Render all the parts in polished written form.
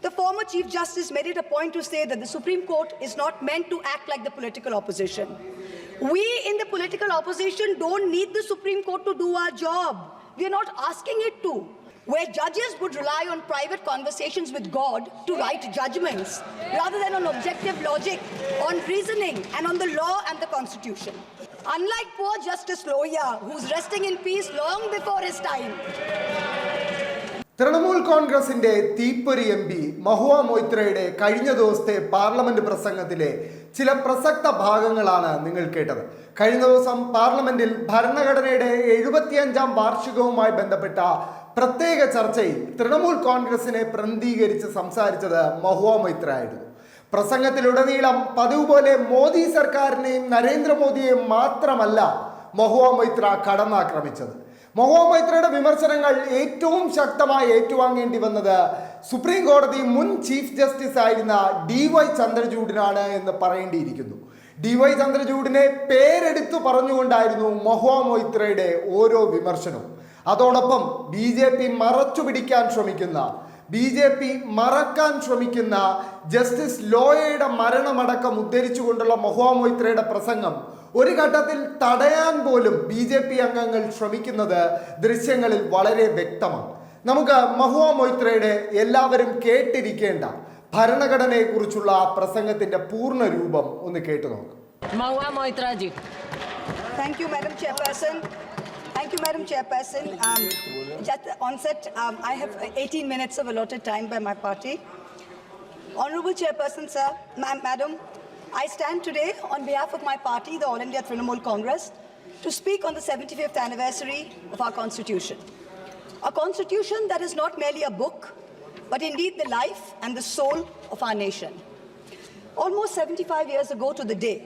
The former Chief Justice made it a point to say that the Supreme Court is not meant to act like the political opposition. We in the political opposition don't need the Supreme Court to do our job. We are not asking it to. Where judges would rely on private conversations with God to write judgments, rather than on objective logic, on reasoning, and on the law and the Constitution. Unlike poor Justice Lohia, who's resting in peace long before his time. Trinamool കോൺഗ്രസിന്റെ തീപ്പൊരി M P Mahua മൊയ്ത്രയുടെ കഴിഞ്ഞ ദിവസത്തെ parliament പ്രസംഗത്തിലെ ചില പ്രസക്ത ഭാഗങ്ങളാണ് നിങ്ങൾ കേട്ടത്. കഴിഞ്ഞ ദിവസം പാർലമെന്റിൽ ഭരണഘടനയുടെ 75ാം വാർഷികവുമായി ബന്ധപ്പെട്ട പ്രത്യേക ചർച്ചയിൽ തൃണമൂൽ കോൺഗ്രസിനെ പ്രതിനിധീകരിച്ച് സംസാരിച്ചത് മഹുവ മൊയ്ത്ര ആയിരുന്നു. പ്രസംഗത്തിലുടനീളം പതിവ് പോലെ മോദി സർക്കാരിനെയും നരേന്ദ്രമോദിയെയും മാത്രമല്ല മഹുവ മൊയ്ത്ര കടന്നാക്രമിച്ചത്. മഹുവ മൊയ്ത്രയുടെ വിമർശനങ്ങൾ ഏറ്റവും ശക്തമായി ഏറ്റുവാങ്ങേണ്ടി വന്നത് സുപ്രീം കോടതി മുൻ ചീഫ് ജസ്റ്റിസ് ആയിരുന്ന DY ചന്ദ്രചൂഡിനാണ് എന്ന് പറയേണ്ടിയിരിക്കുന്നു. DY ചന്ദ്രചൂഡിനെ പേരെടുത്തു പറഞ്ഞുകൊണ്ടായിരുന്നു മഹുവ മൊയ്ത്രയുടെ ഓരോ വിമർശനവും. അതോടൊപ്പം BJP മറച്ചുപിടിക്കാൻ ശ്രമിക്കുന്ന, BJP മറക്കാൻ ശ്രമിക്കുന്ന ജസ്റ്റിസ് ലോയയുടെ മരണമടക്കം ഉദ്ധരിച്ചുകൊണ്ടുള്ള മഹുവ മൊയ്ത്രയുടെ പ്രസംഗം ഒരു ഘട്ടത്തിൽ തടയാൻ പോലും BJP അംഗങ്ങൾ ശ്രമിക്കുന്നത് ദൃശ്യങ്ങളിൽ വളരെ വ്യക്തമാണ്. നമുക്ക് മഹുവ മൊയ്ത്രയുടെ എല്ലാവരും കേട്ടിരിക്കേണ്ട ഭരണഘടനയെക്കുറിച്ചുള്ള പ്രസംഗത്തിന്റെ പൂർണ്ണ രൂപം ഒന്ന് കേട്ടു നോക്കാം. Mahua Moitra G. Thank you, Madam Chairperson. Thank you, Madam Chairperson. Just at the onset, I have 18 minutes of allotted time by my party. Honorable Chairperson, sir, Madam, I stand today on behalf of my party, the All India Trinamool Congress, to speak on the 75th anniversary of our Constitution. A Constitution that is not merely a book, but indeed the life and the soul of our nation. Almost 75 years ago to the day,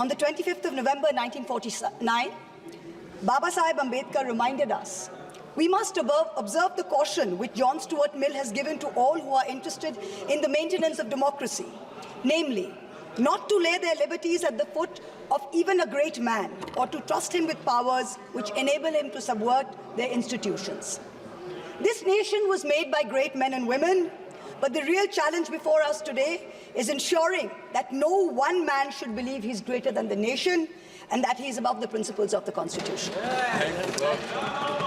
on the 25th of November 1949, Baba Sahib Ambedkar reminded us, we must observe the caution which John Stuart Mill has given to all who are interested in the maintenance of democracy, namely, not to lay their liberties at the foot of even a great man, or to trust him with powers which enable him to subvert their institutions. This nation was made by great men and women, but the real challenge before us today is ensuring that no one man should believe he's greater than the nation and that he is above the principles of the Constitution.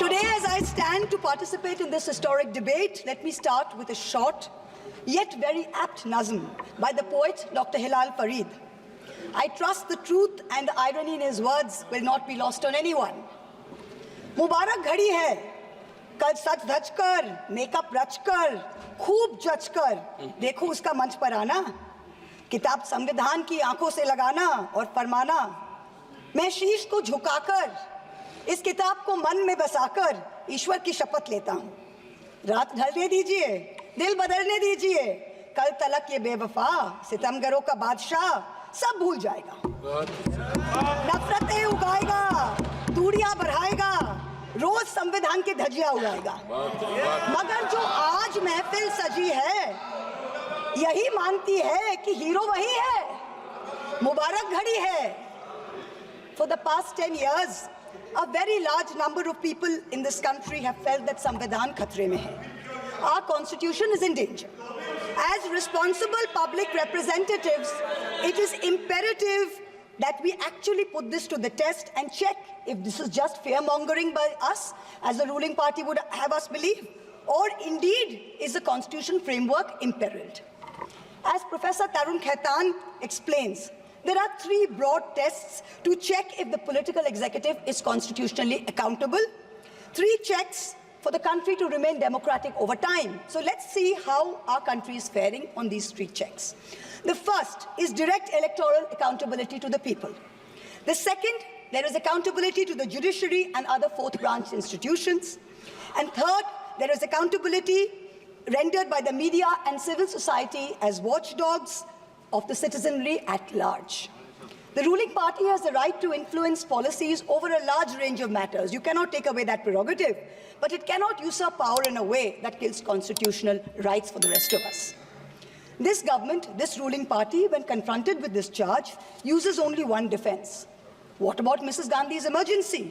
Today, as I stand to participate in this historic debate, let me start with a short yet very apt nazm by the poet Dr. Hilal Farid. I trust the truth and the irony in his words will not be lost on anyone. Mubarak ghadi hai, kal sach dhaj kar, makeup rach kar, khoob jaj kar, dekho uska manch par aana, kitab संविधान की आंखों से लगाना और फरमाना, मैं शीश को झुकाकर इस किताब को मन में बसाकर ईश्वर की शपथ लेता हूँ. रात ढलने दीजिए, दिल बदलने दीजिए, कल तलक ये बेवफा सितमगरों का बादशाह सब भूल जाएगा, नफरतें उगाएगा, दूरियां बढ़ाएगा, रोज संविधान की धज्जियां उड़ाएगा. मगर जो आज महफिल सजी है यही मानती है कि हीरो वही है, मुबारक घड़ी है. For the past 10 years, a very large number of people in this country have felt that Samvidhan khatre mein hai. Our Constitution is in danger. As responsible public representatives, it is imperative that we actually put this to the test and check if this is just fear-mongering by us, as the ruling party would have us believe, or indeed is the Constitution framework imperiled. As Professor Tarun Khaitan explains, there are 3 broad tests to check if the political executive is constitutionally accountable. 3 checks for the country to remain democratic over time. So let's see how our country is faring on these 3 checks. The first is direct electoral accountability to the people. The second, there is accountability to the judiciary and other 4th branch institutions. And third, there is accountability rendered by the media and civil society as watchdogs of the citizenry at large. The ruling party has the right to influence policies over a large range of matters. You cannot take away that prerogative, but it cannot usurp power in a way that kills constitutional rights for the rest of us. This government, this ruling party, when confronted with this charge, uses only one defense. What about Mrs. Gandhi's emergency?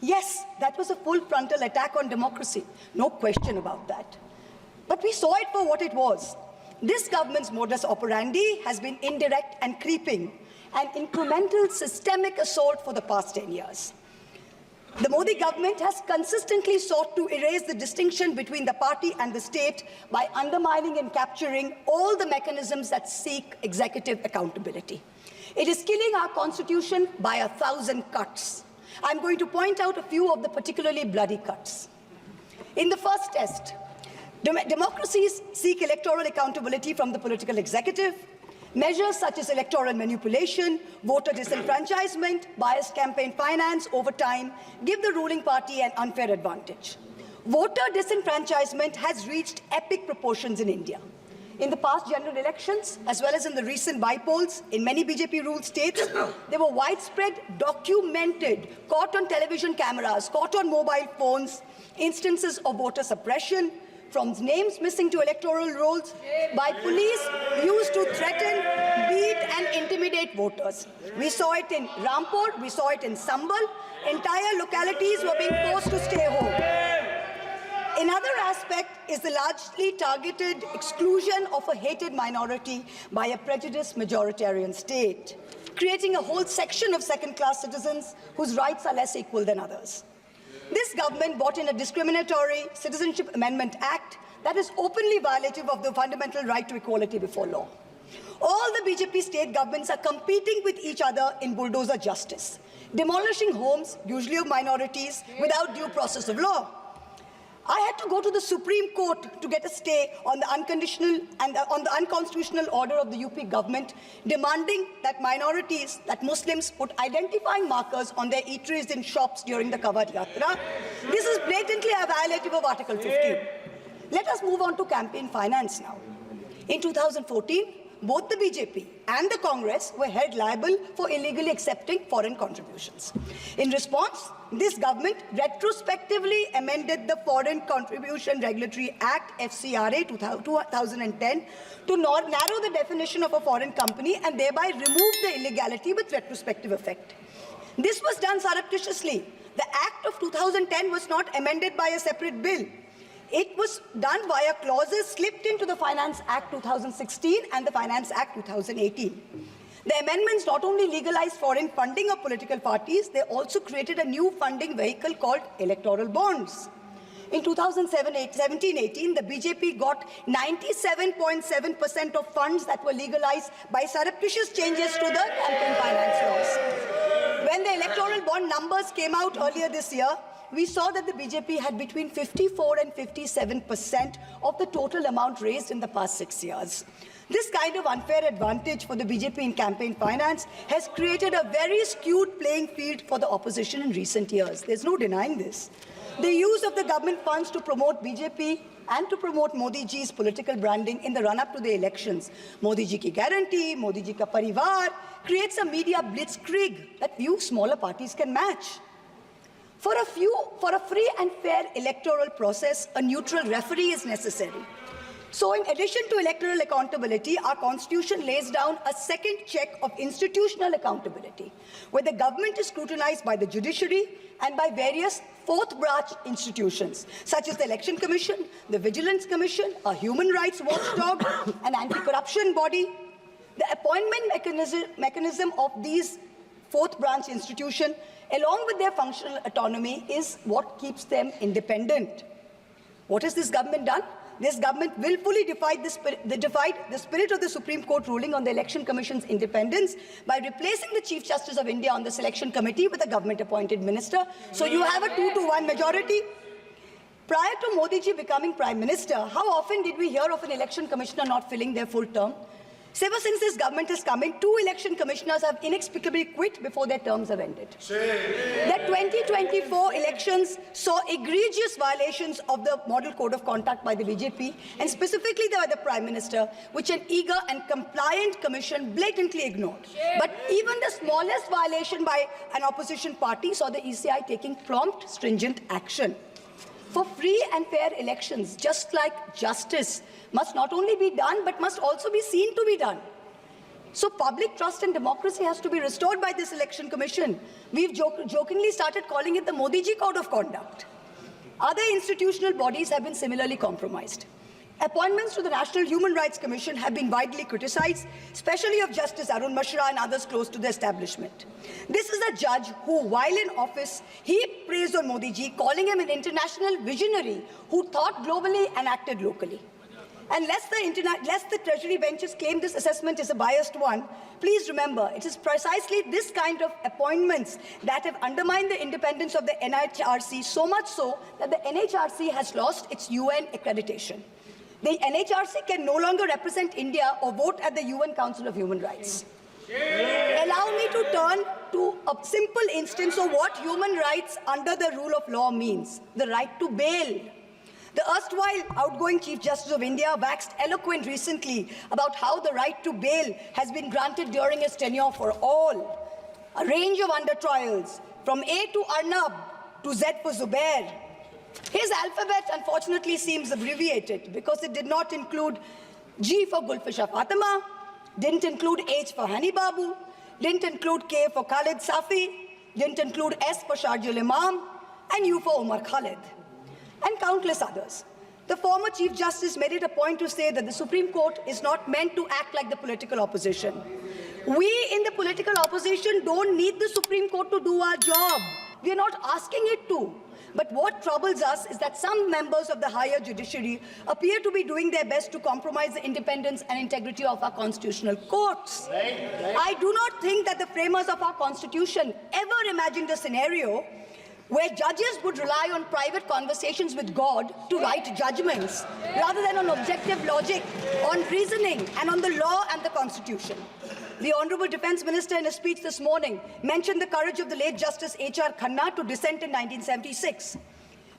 Yes, that was a full frontal attack on democracy. No question about that. But we saw it for what it was. This government's modus operandi has been indirect and creeping, an incremental systemic assault for the past 10 years. The Modi government has consistently sought to erase the distinction between the party and the state by undermining and capturing all the mechanisms that seek executive accountability. It is killing our constitution by 1,000 cuts. I'm going to point out a few of the particularly bloody cuts. In the first test, democracies seek electoral accountability from the political executive. Measures such as electoral manipulation, voter disenfranchisement, biased campaign finance over time give the ruling party an unfair advantage. Voter disenfranchisement has reached epic proportions in India. In the past general elections, as well as in the recent by-polls in many BJP-ruled states, there were widespread, documented, caught on television cameras, caught on mobile phones, instances of voter suppression, from names missing to electoral rolls, by police used to threaten, beat and intimidate voters. We saw it in Rampur, we saw it in Sambal. Entire localities were being forced to stay home. Another aspect is the largely targeted exclusion of a hated minority by a prejudiced majoritarian state, creating a whole section of second-class citizens whose rights are less equal than others. This government brought in a discriminatory Citizenship Amendment Act that is openly violative of the fundamental right to equality before law. All the BJP state governments are competing with each other in bulldozer justice, demolishing homes, usually of minorities, without due process of law. I had to go to the Supreme Court to get a stay on the unconstitutional order of the UP government, demanding that minorities, that Muslims, put identifying markers on their eateries in shops during the Kawad Yatra. This is blatantly a violative of Article 15. Let us move on to campaign finance now. In 2014, both the BJP and the Congress were held liable for illegally accepting foreign contributions. In response, this government retrospectively amended the Foreign Contribution Regulatory Act, FCRA 2010, to narrow the definition of a foreign company and thereby remove the illegality with retrospective effect. This was done surreptitiously. The Act of 2010 was not amended by a separate bill. It was done via clauses slipped into the Finance Act 2016 and the Finance Act 2018. The amendments not only legalized foreign funding of political parties, they also created a new funding vehicle called electoral bonds. In 2017-18, the BJP got 97.7% of funds that were legalized by surreptitious changes to the campaign finance laws. When the electoral bond numbers came out earlier this year, we saw that the BJP had between 54 and 57% of the total amount raised in the past 6 years. This kind of unfair advantage for the BJP in campaign finance has created a very skewed playing field for the opposition in recent years. There's no denying this. The use of the government funds to promote BJP and to promote Modi ji's political branding in the run-up to the elections, Modi ji ki guarantee, Modi ji ka parivar, creates a media blitzkrieg that few smaller parties can match. For a free and fair electoral process, a neutral referee is necessary. So in addition to electoral accountability, our constitution lays down a second check of institutional accountability, where the government is scrutinized by the judiciary and by various fourth branch institutions, such as the Election Commission, the Vigilance Commission, a human rights watchdog, an anti-corruption body. The appointment mechanism of these fourth branch institutions, along with their functional autonomy, is what keeps them independent. What has this government done? This government willfully defied the spirit of the Supreme Court ruling on the Election Commission's independence by replacing the Chief Justice of India on the selection committee with a government-appointed minister. So you have a 2-to-1 majority. Prior to Modi ji becoming Prime Minister, how often did we hear of an election commissioner not filling their full term? Ever since this government has come in, 2 election commissioners have inexplicably quit before their terms have ended. The 2024 elections saw egregious violations of the Model Code of Conduct by the BJP, and specifically by the Prime Minister, which an eager and compliant commission blatantly ignored. But even the smallest violation by an opposition party saw the ECI taking prompt, stringent action. For free and fair elections, just like justice, must not only be done, but must also be seen to be done. So public trust in democracy has to be restored by this election commission. We've jokingly started calling it the Modi ji Code of Conduct. Other institutional bodies have been similarly compromised. Appointments to the National Human Rights Commission have been widely criticized, especially of Justice Arun Mishra and others close to the establishment. This is a judge who, while in office, heaped praise on Modi ji, calling him an international visionary who thought globally and acted locally. And lest the Treasury benches claim this assessment is a biased one, please remember, it is precisely this kind of appointments that have undermined the independence of the NHRC, so much so that the NHRC has lost its UN accreditation. The NHRC can no longer represent India or vote at the UN Council of Human Rights. Allow me to turn to a simple instance of what human rights under the rule of law means, the right to bail. The erstwhile outgoing Chief Justice of India waxed eloquent recently about how the right to bail has been granted during his tenure for all. A range of under-trials, from A to Arnab to Z for Zubair. His alphabet, unfortunately, seems abbreviated because it did not include G for Gulfisha Fatima, didn't include H for Hani Babu, didn't include K for Khalid Safi, didn't include S for Sharjul Imam, and U for Omar Khalid, and countless others. The former Chief Justice made it a point to say that the Supreme Court is not meant to act like the political opposition. We in the political opposition don't need the Supreme Court to do our job. We are not asking it to. But what troubles us is that some members of the higher judiciary appear to be doing their best to compromise the independence and integrity of our constitutional courts. I do not think that the framers of our constitution ever imagined a scenario where judges would rely on private conversations with God to write judgments, rather than on objective logic, on reasoning, and on the law and the Constitution. The Honourable Defence Minister, in a speech this morning, mentioned the courage of the late Justice H.R. Khanna to dissent in 1976.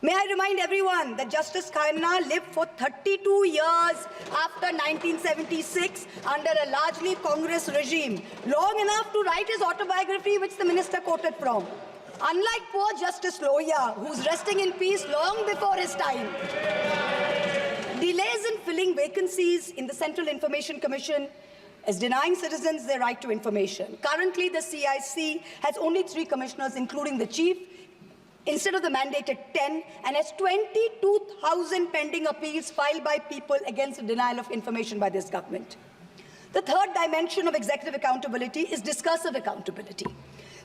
May I remind everyone that Justice Khanna lived for 32 years after 1976 under a largely Congress regime, long enough to write his autobiography, which the minister quoted from. Unlike poor Justice Lohia, who's resting in peace long before his time. Delays in filling vacancies in the Central Information Commission is denying citizens their right to information. Currently, the CIC has only 3 commissioners, including the chief, instead of the mandated 10, and has 22,000 pending appeals filed by people against the denial of information by this government. The third dimension of executive accountability is discursive accountability.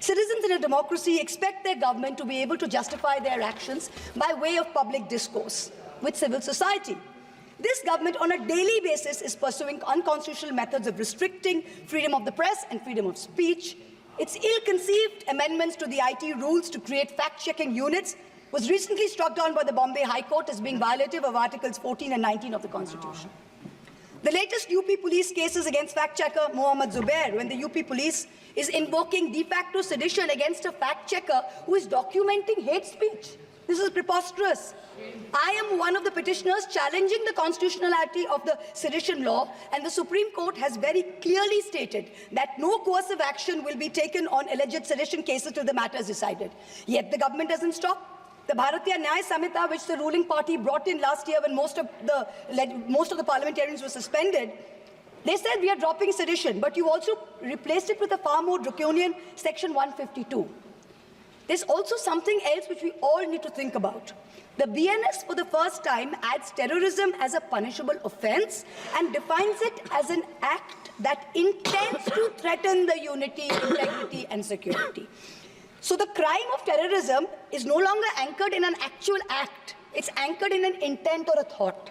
Citizens in a democracy expect their government to be able to justify their actions by way of public discourse with civil society. This government on a daily basis is pursuing unconstitutional methods of restricting freedom of the press and freedom of speech. Its ill-conceived amendments to the IT rules to create fact-checking units was recently struck down by the Bombay High Court as being violative of Articles 14 and 19 of the Constitution. The latest UP police cases against fact-checker Mohammad Zubair, when the UP police is invoking de facto sedition against a fact-checker who is documenting hate speech. This is preposterous. I am one of the petitioners challenging the constitutionality of the sedition law, and the Supreme Court has very clearly stated that no coercive action will be taken on alleged sedition cases till the matter is decided. Yet the government doesn't stop. The Bharatiya Nyaya Samhita, which the ruling party brought in last year when most of the parliamentarians were suspended, they said we are dropping sedition, but you also replaced it with a far more draconian Section 152. There's also something else which we all need to think about. The BNS for the first time adds terrorism as a punishable offence and defines it as an act that intends to threaten the unity, integrity and security. So the crime of terrorism is no longer anchored in an actual act. It's anchored in an intent or a thought.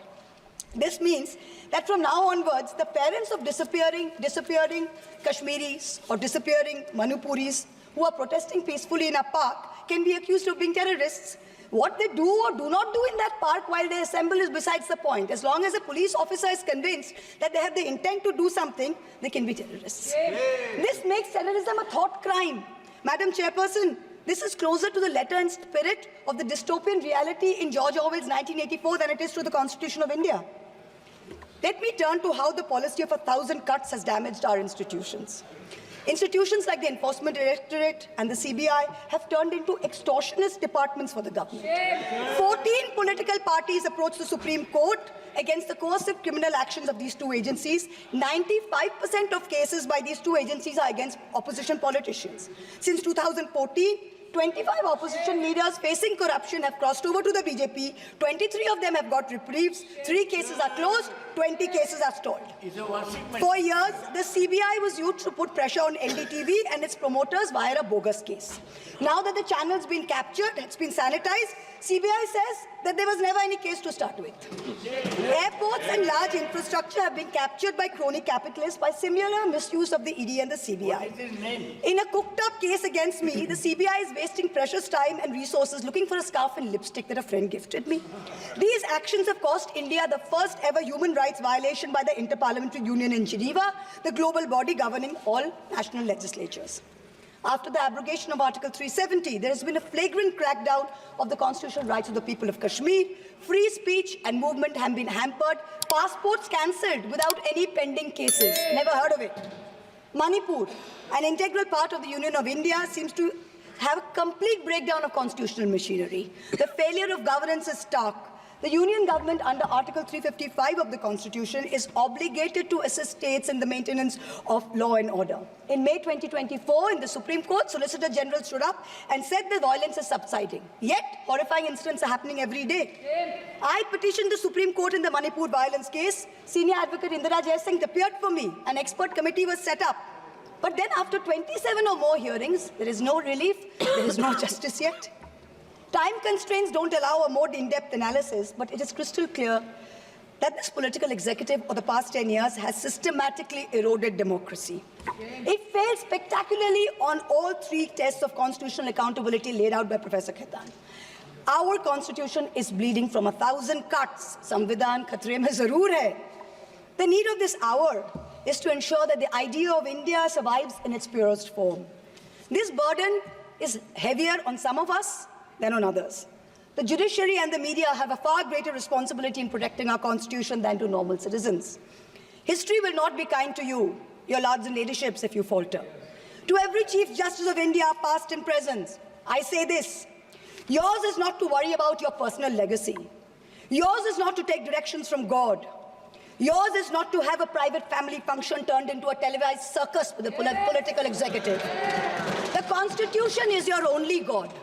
This means that from now onwards, the parents of disappearing Kashmiris or disappearing Manipuris who are protesting peacefully in a park can be accused of being terrorists. What they do or do not do in that park while they assemble is besides the point. As long as a police officer is convinced that they have the intent to do something, they can be terrorists. This makes terrorism a thought crime. Madam Chairperson, this is closer to the letter and spirit of the dystopian reality in George Orwell's 1984 than it is to the Constitution of India. Let me turn to how the policy of 1,000 cuts has damaged our institutions. Institutions like the Enforcement Directorate and the CBI have turned into extortionist departments for the government. 14 political parties approached the Supreme Court against the coercive criminal actions of these two agencies. 95% of cases by these two agencies are against opposition politicians. Since 2014, 25 opposition leaders facing corruption have crossed over to the BJP. 23 of them have got reprieves. 3 cases are closed. 20 cases are stalled. For years, the CBI was used to put pressure on NDTV and its promoters via a bogus case. Now that the channel's been captured, it's been sanitized, CBI says that there was never any case to start with. Airports and large infrastructure have been captured by crony capitalists by similar misuse of the ED and the CBI. In a cooked-up case against me, the CBI is wasting precious time and resources looking for a scarf and lipstick that a friend gifted me. These actions have cost India the first ever human rights violation by the Interparliamentary Union in Geneva, the global body governing all national legislatures. After the abrogation of Article 370, there has been a flagrant crackdown of the constitutional rights of the people of Kashmir. Free speech and movement have been hampered. Passports cancelled without any pending cases. Never heard of it. Manipur, an integral part of the Union of India, seems to have a complete breakdown of constitutional machinery. The failure of governance is stark. The Union government under Article 355 of the Constitution is obligated to assist states in the maintenance of law and order. In May 2024, in the Supreme Court, Solicitor General stood up and said the violence is subsiding. Yet, horrifying incidents are happening every day. I petitioned the Supreme Court in the Manipur violence case. Senior Advocate Indira Jaisingh appeared for me. An expert committee was set up. But then after 27 or more hearings, there is no relief, there is no justice yet. Time constraints don't allow a more in-depth analysis, but it is crystal clear that this political executive for the past 10 years has systematically eroded democracy. It failed spectacularly on all 3 tests of constitutional accountability laid out by Professor Khaitan. Our constitution is bleeding from 1,000 cuts. Samvidhan khatre mein zarur hai. The need of this hour is to ensure that the idea of India survives in its purest form. This burden is heavier on some of us than on others. The judiciary and the media have a far greater responsibility in protecting our constitution than do normal citizens. History will not be kind to you, your lords and ladyships, if you falter. To every Chief Justice of India, past and present, I say this: yours is not to worry about your personal legacy. Yours is not to take directions from God. Yours is not to have a private family function turned into a televised circus with a political executive. The Constitution is your only God.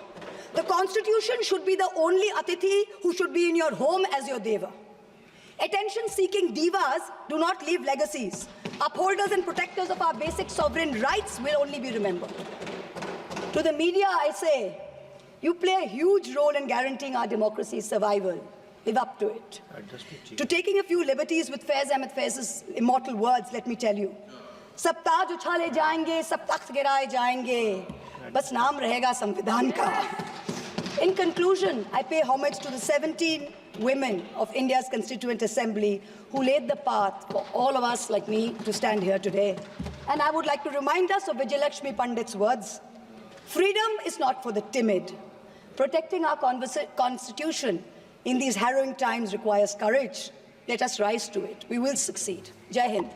The Constitution should be the only Atithi who should be in your home as your Deva. Attention-seeking divas do not leave legacies. Upholders and protectors of our basic sovereign rights will only be remembered. To the media, I say, you play a huge role in guaranteeing our democracy's survival. Live up to it. To taking a few liberties with Faiz Ahmed Faiz's immortal words, let me tell you. सब ताज उछाले जाएंगे, सब तख्त गिराए जाएंगे, बस नाम रहेगा संविधान का. In conclusion, I pay homage to the 17 women of India's Constituent Assembly who laid the path for all of us like me to stand here today. And I would like to remind us of Vijayalakshmi Pandit's words. Freedom is not for the timid. Protecting our constitution in these harrowing times requires courage. Let us rise to it. We will succeed. Jai Hind.